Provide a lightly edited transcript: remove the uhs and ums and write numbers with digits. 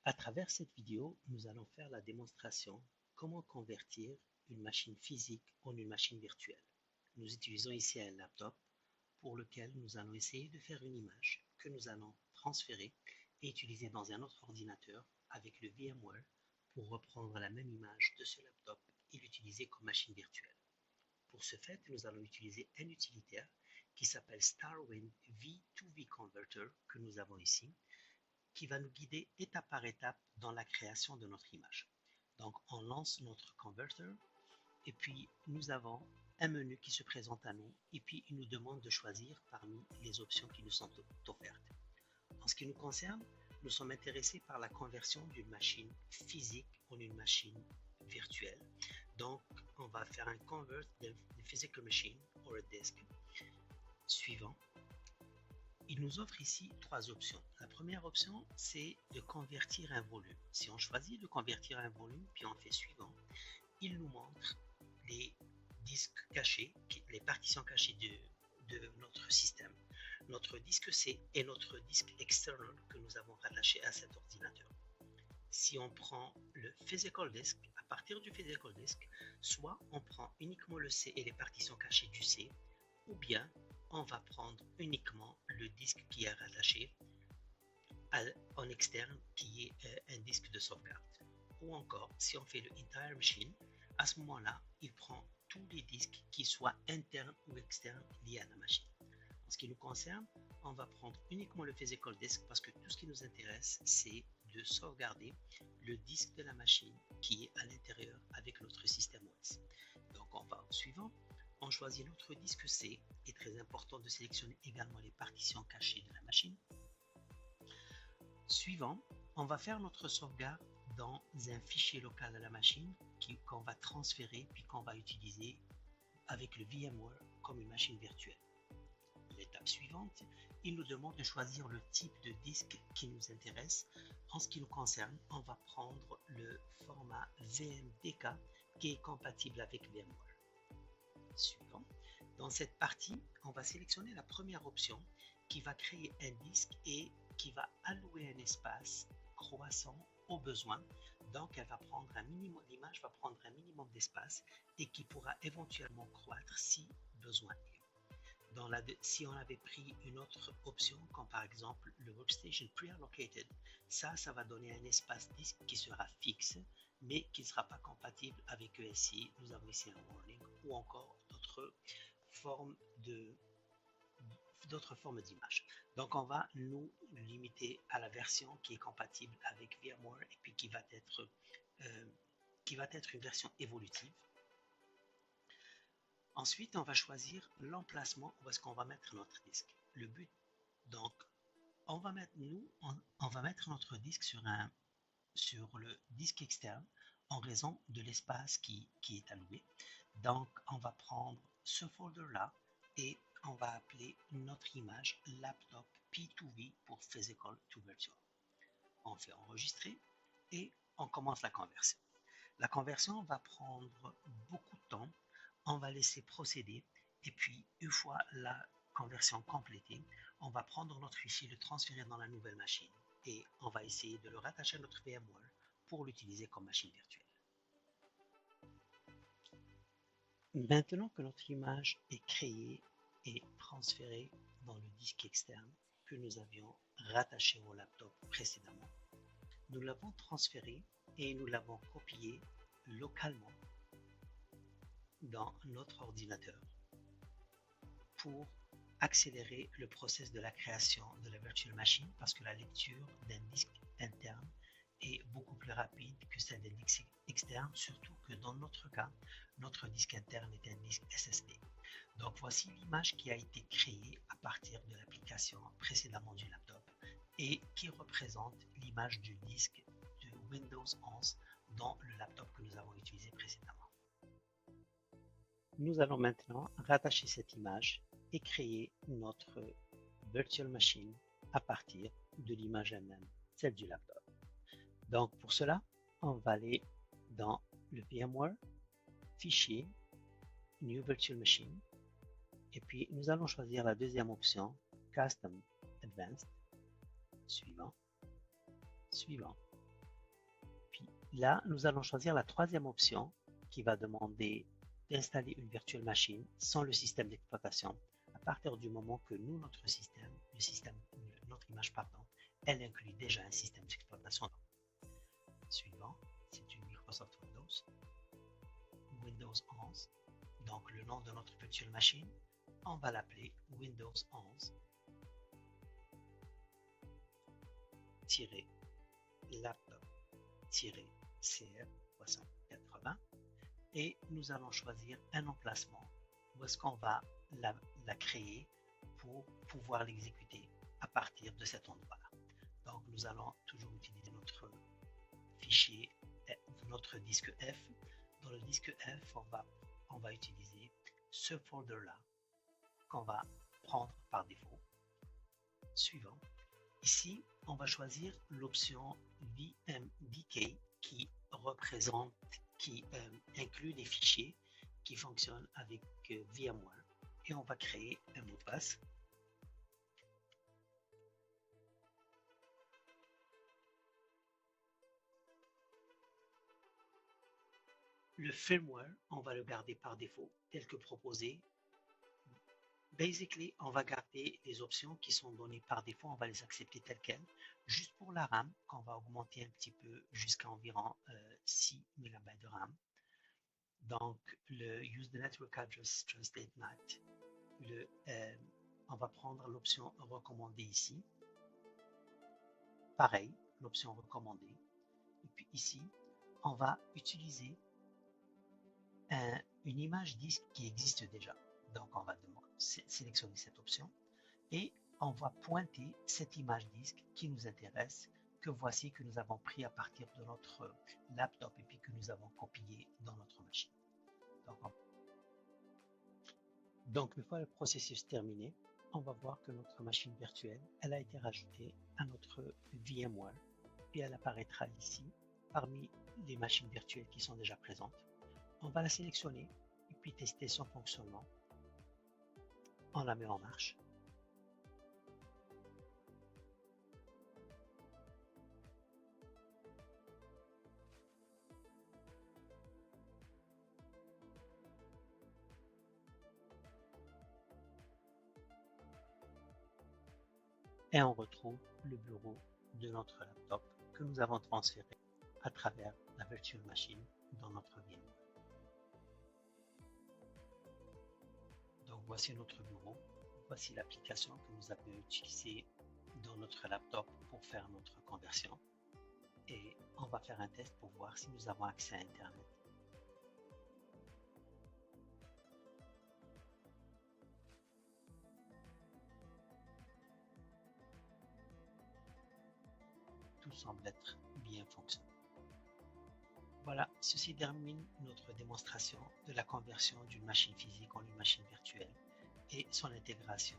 À travers cette vidéo, nous allons faire la démonstration comment convertir une machine physique en une machine virtuelle. Nous utilisons ici un laptop pour lequel nous allons essayer de faire une image que nous allons transférer et utiliser dans un autre ordinateur avec le VMware pour reprendre la même image de ce laptop et l'utiliser comme machine virtuelle. Pour ce fait, nous allons utiliser un utilitaire qui s'appelle StarWind V2V Converter que nous avons ici, qui va nous guider étape par étape dans la création de notre image. Donc, on lance notre converter et puis nous avons un menu qui se présente à nous et puis il nous demande de choisir parmi les options qui nous sont offertes. En ce qui nous concerne, nous sommes intéressés par la conversion d'une machine physique en une machine virtuelle. Donc, on va faire un convert de physical machine or a disk. Suivant. Il nous offre ici trois options. La première option, c'est de convertir un volume. Si on choisit de convertir un volume, puis on fait suivant, il nous montre les disques cachés, les partitions cachées de notre système. Notre disque C et notre disque external que nous avons rattaché à cet ordinateur. Si on prend le physical disk, à partir du physical disk, soit on prend uniquement le C et les partitions cachées du C, ou bien on va prendre uniquement le disque qui est rattaché en externe, qui est un disque de sauvegarde. Ou encore, si on fait le entire machine, à ce moment-là, il prend tous les disques qui soient internes ou externes liés à la machine. En ce qui nous concerne, on va prendre uniquement le physical disk parce que tout ce qui nous intéresse, c'est de sauvegarder le disque de la machine qui est à l'intérieur avec notre système OS. Donc, on va au suivant. On choisit notre disque C. Il est très important de sélectionner également les partitions cachées de la machine. Suivant, on va faire notre sauvegarde dans un fichier local à la machine qu'on va transférer puis qu'on va utiliser avec le VMware comme une machine virtuelle. L'étape suivante, il nous demande de choisir le type de disque qui nous intéresse. En ce qui nous concerne, on va prendre le format VMDK qui est compatible avec VMware. Suivant. Dans cette partie, on va sélectionner la première option qui va créer un disque et qui va allouer un espace croissant au besoin. Donc, elle va prendre un minimum, l'image va prendre un minimum d'espace et qui pourra éventuellement croître si besoin est. Si on avait pris une autre option, comme par exemple le Workstation Pre-Allocated, ça va donner un espace disque qui sera fixe, mais qui ne sera pas compatible avec ESI. Nous avons ici un warning ou encore d'autres formes d'images. Donc, on va nous limiter à la version qui est compatible avec VMware et puis qui va être une version évolutive. Ensuite, on va choisir l'emplacement où est-ce qu'on va mettre notre disque. Le but, donc, on va mettre notre disque sur le disque externe en raison de l'espace qui est alloué. Donc, on va prendre ce folder-là et on va appeler notre image laptop P2V pour Physical to Virtual. On fait enregistrer et on commence la conversion. La conversion va prendre beaucoup de temps. On va laisser procéder et puis une fois la conversion complétée, on va prendre notre fichier, le transférer dans la nouvelle machine et on va essayer de le rattacher à notre VMware pour l'utiliser comme machine virtuelle. Maintenant que notre image est créée et transférée dans le disque externe que nous avions rattaché au laptop précédemment, nous l'avons transféré et nous l'avons copié localement dans notre ordinateur pour accélérer le processus de la création de la virtual machine parce que la lecture d'un disque interne est beaucoup plus rapide que celle d'un disque externe, surtout que dans notre cas, notre disque interne est un disque SSD. Donc voici l'image qui a été créée à partir de l'application précédemment du laptop et qui représente l'image du disque de Windows 11 dans le laptop que nous avons utilisé précédemment. Nous allons maintenant rattacher cette image et créer notre virtual machine à partir de l'image elle-même, celle du laptop. Donc pour cela, on va aller dans le VMware, Fichier, New Virtual Machine, et puis nous allons choisir la deuxième option, Custom Advanced, suivant. Là, nous allons choisir la troisième option qui va demander d'installer une virtual machine sans le système d'exploitation à partir du moment que nous, notre système, notre image, pardon, elle inclut déjà un système d'exploitation. Suivant, c'est une Microsoft Windows 11. Donc le nom de notre virtual machine, on va l'appeler Windows 11 laptop CR380 et nous allons choisir un emplacement où est-ce qu'on va la créer pour pouvoir l'exécuter à partir de cet endroit-là. Donc nous allons toujours utiliser notre fichier, notre disque F. Dans le disque F, on va utiliser ce folder-là qu'on va prendre par défaut. Suivant. Ici, on va choisir l'option VMDK qui inclut les fichiers qui fonctionnent avec VMware et on va créer un mot de passe. Le firmware, on va le garder par défaut tel que proposé. Basically, on va garder les options qui sont données par défaut, on va les accepter telles quelles. Juste pour la RAM, qu'on va augmenter un petit peu jusqu'à environ 6 MB de RAM. Donc, le Use the Network Address Translate NAT, on va prendre l'option recommandée ici. Pareil, l'option recommandée. Et puis ici, on va utiliser une image disque qui existe déjà. Donc, on va sélectionner cette option et on va pointer cette image disque qui nous intéresse, que voici, que nous avons pris à partir de notre laptop et puis que nous avons copié dans notre machine. Donc, une fois le processus terminé, on va voir que notre machine virtuelle, elle a été rajoutée à notre VMware et elle apparaîtra ici parmi les machines virtuelles qui sont déjà présentes. On va la sélectionner et puis tester son fonctionnement. On la met en marche. Et on retrouve le bureau de notre laptop que nous avons transféré à travers la virtual machine dans notre VMware. Donc voici notre bureau, voici l'application que nous avons utilisée dans notre laptop pour faire notre conversion. Et on va faire un test pour voir si nous avons accès à Internet. Tout semble être bien fonctionnant. Voilà, ceci termine notre démonstration de la conversion d'une machine physique en une machine virtuelle et son intégration